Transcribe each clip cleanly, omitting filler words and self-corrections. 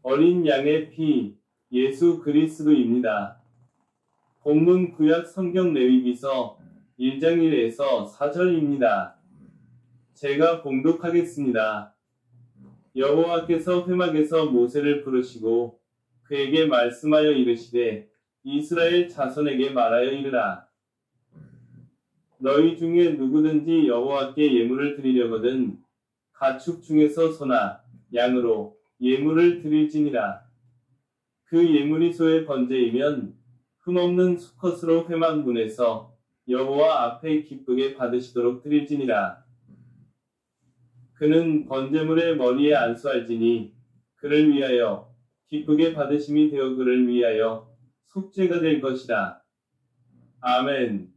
어린 양의 피, 예수 그리스도입니다. 본문 구약 성경 레위기서 1장 1에서 4절입니다. 제가 봉독하겠습니다. 여호와께서 회막에서 모세를 부르시고 그에게 말씀하여 이르시되 이스라엘 자손에게 말하여 이르라. 너희 중에 누구든지 여호와께 예물을 드리려거든 가축 중에서 소나 양으로 예물을 드릴지니라. 그 예물이 소의 번제이면 흠없는 수컷으로 회막문에서 여호와 앞에 기쁘게 받으시도록 드릴지니라. 그는 번제물의 머리에 안수할지니 그를 위하여 기쁘게 받으심이 되어 그를 위하여 속죄가 될 것이다. 아멘.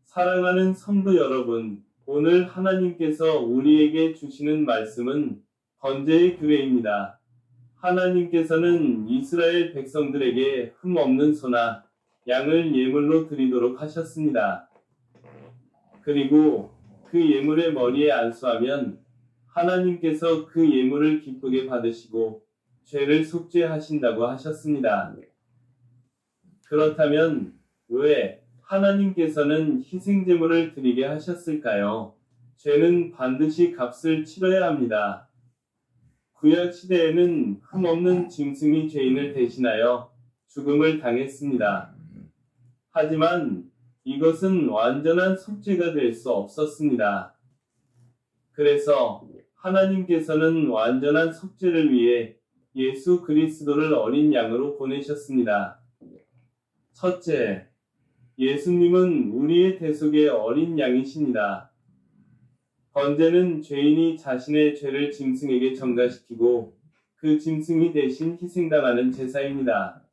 사랑하는 성도 여러분, 오늘 하나님께서 우리에게 주시는 말씀은 번제의 규례입니다. 하나님께서는 이스라엘 백성들에게 흠없는 소나 양을 예물로 드리도록 하셨습니다. 그리고 그 예물의 머리에 안수하면 하나님께서 그 예물을 기쁘게 받으시고 죄를 속죄하신다고 하셨습니다. 그렇다면 왜 하나님께서는 희생제물을 드리게 하셨을까요? 죄는 반드시 값을 치러야 합니다. 구약 시대에는 흠없는 짐승이 죄인을 대신하여 죽음을 당했습니다. 하지만 이것은 완전한 속죄가 될 수 없었습니다. 그래서 하나님께서는 완전한 속죄를 위해 예수 그리스도를 어린 양으로 보내셨습니다. 첫째, 예수님은 우리의 대속의 어린 양이십니다. 번제는 죄인이 자신의 죄를 짐승에게 전가시키고 그 짐승이 대신 희생당하는 제사입니다.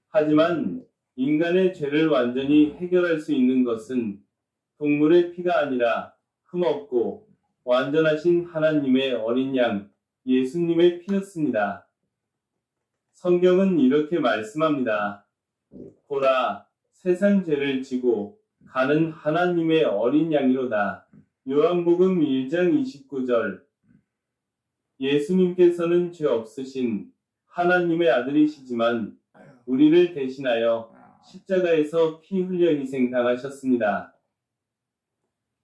하지만 인간의 죄를 완전히 해결할 수 있는 것은 동물의 피가 아니라 흠없고 완전하신 하나님의 어린 양, 예수님의 피였습니다. 성경은 이렇게 말씀합니다. 보라, 세상 죄를 지고 가는 하나님의 어린 양이로다. 요한복음 1장 29절. 예수님께서는 죄 없으신 하나님의 아들이시지만 우리를 대신하여 십자가에서 피 흘려 희생당하셨습니다.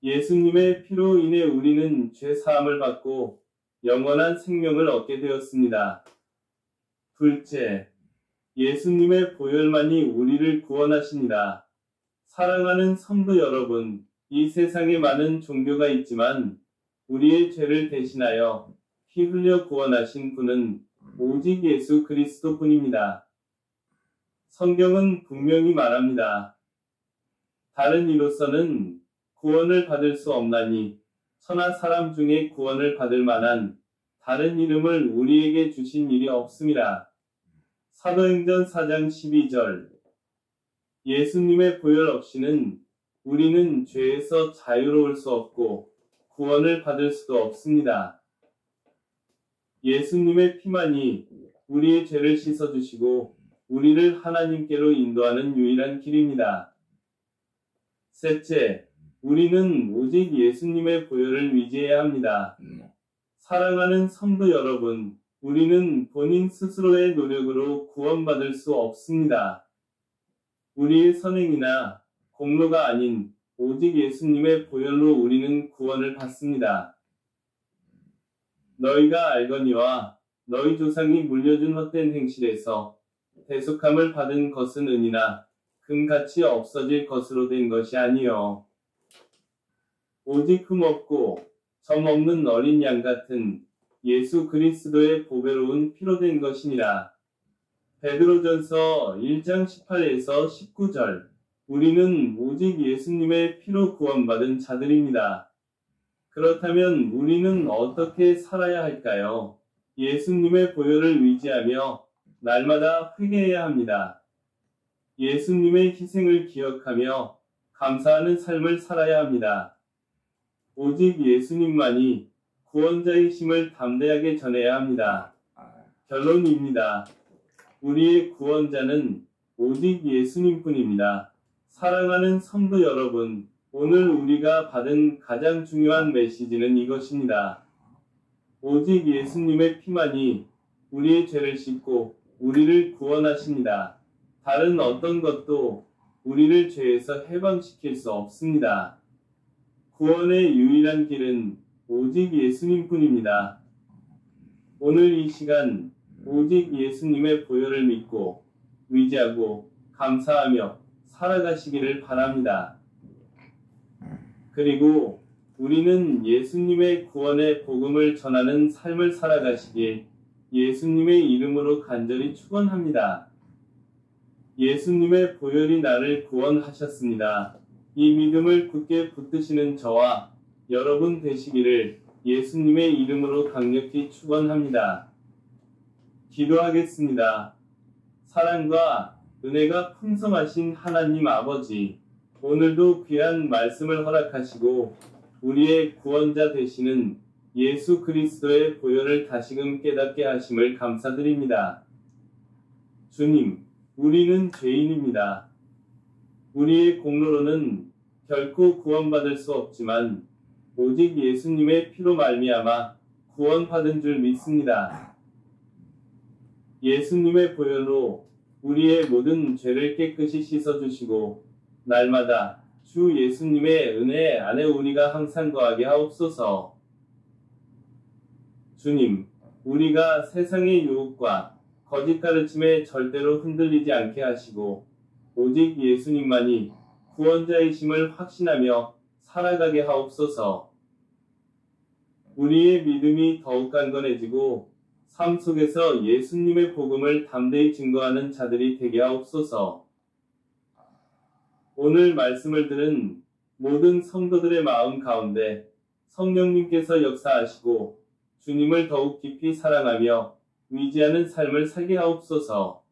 예수님의 피로 인해 우리는 죄 사함을 받고 영원한 생명을 얻게 되었습니다. 둘째, 예수님의 보혈만이 우리를 구원하시니라. 사랑하는 성도 여러분, 이 세상에 많은 종교가 있지만 우리의 죄를 대신하여 피 흘려 구원하신 분은 오직 예수 그리스도뿐입니다. 성경은 분명히 말합니다. 다른 이로서는 구원을 받을 수 없나니 천하 사람 중에 구원을 받을 만한 다른 이름을 우리에게 주신 일이 없음이라. 사도행전 4장 12절. 예수님의 보혈 없이는 우리는 죄에서 자유로울 수 없고 구원을 받을 수도 없습니다. 예수님의 피만이 우리의 죄를 씻어주시고 우리를 하나님께로 인도하는 유일한 길입니다. 셋째, 우리는 오직 예수님의 보혈을 의지해야 합니다. 사랑하는 성도 여러분, 우리는 본인 스스로의 노력으로 구원받을 수 없습니다. 우리의 선행이나 공로가 아닌 오직 예수님의 보혈로 우리는 구원을 받습니다. 너희가 알거니와 너희 조상이 물려준 헛된 행실에서 대속함을 받은 것은 은이나 금같이 없어질 것으로 된 것이 아니요 오직 흠없고 점 없는 어린 양 같은 예수 그리스도의 보배로운 피로 된 것이니라. 베드로전서 1장 18에서 19절. 우리는 오직 예수님의 피로 구원받은 자들입니다. 그렇다면 우리는 어떻게 살아야 할까요? 예수님의 보혈을 의지하며 날마다 회개해야 합니다. 예수님의 희생을 기억하며 감사하는 삶을 살아야 합니다. 오직 예수님만이 구원자이심을 담대하게 전해야 합니다. 결론입니다. 우리의 구원자는 오직 예수님뿐입니다. 사랑하는 성도 여러분, 오늘 우리가 받은 가장 중요한 메시지는 이것입니다. 오직 예수님의 피만이 우리의 죄를 씻고 우리를 구원하십니다. 다른 어떤 것도 우리를 죄에서 해방시킬 수 없습니다. 구원의 유일한 길은 오직 예수님뿐입니다. 오늘 이 시간 오직 예수님의 보혈을 믿고 의지하고 감사하며 살아가시기를 바랍니다. 그리고 우리는 예수님의 구원의 복음을 전하는 삶을 살아가시길 예수님의 이름으로 간절히 축원합니다. 예수님의 보혈이 나를 구원하셨습니다. 이 믿음을 굳게 붙드시는 저와 여러분 되시기를 예수님의 이름으로 강력히 축원합니다. 기도하겠습니다. 사랑과 은혜가 풍성하신 하나님 아버지, 오늘도 귀한 말씀을 허락하시고 우리의 구원자 되시는 예수 그리스도의 보혈을 다시금 깨닫게 하심을 감사드립니다. 주님, 우리는 죄인입니다. 우리의 공로로는 결코 구원받을 수 없지만 오직 예수님의 피로 말미암아 구원받은 줄 믿습니다. 예수님의 보혈로 우리의 모든 죄를 깨끗이 씻어주시고 날마다 주 예수님의 은혜 안에 우리가 항상 거하게 하옵소서. 주님, 우리가 세상의 유혹과 거짓 가르침에 절대로 흔들리지 않게 하시고 오직 예수님만이 구원자이심을 확신하며 살아가게 하옵소서. 우리의 믿음이 더욱 강건해지고 삶 속에서 예수님의 복음을 담대히 증거하는 자들이 되게 하옵소서. 오늘 말씀을 들은 모든 성도들의 마음 가운데 성령님께서 역사하시고 주님을 더욱 깊이 사랑하며 의지하는 삶을 살게 하옵소서.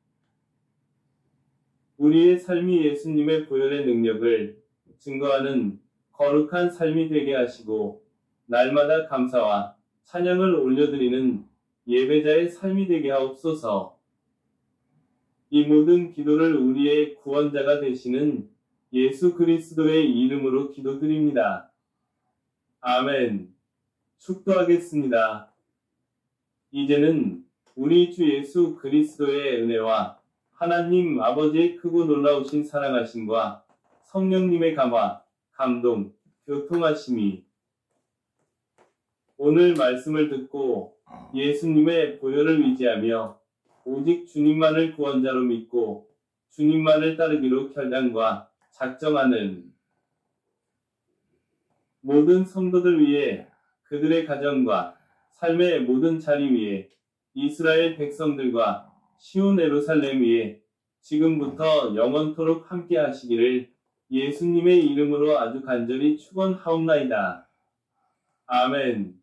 우리의 삶이 예수님의 보혈의 능력을 증거하는 거룩한 삶이 되게 하시고 날마다 감사와 찬양을 올려드리는 예배자의 삶이 되게 하옵소서. 이 모든 기도를 우리의 구원자가 되시는 예수 그리스도의 이름으로 기도드립니다. 아멘. 축도하겠습니다. 이제는 우리 주 예수 그리스도의 은혜와 하나님 아버지의 크고 놀라우신 사랑하심과 성령님의 감화, 감동, 교통하심이 오늘 말씀을 듣고 예수님의 보혈을 의지하며 오직 주님만을 구원자로 믿고 주님만을 따르기로 결단과 작정하는 모든 성도들 위해 그들의 가정과 삶의 모든 자리 위에 이스라엘 백성들과 시온 예루살렘 위에 지금부터 영원토록 함께 하시기를 예수님의 이름으로 아주 간절히 축원하옵나이다. 아멘.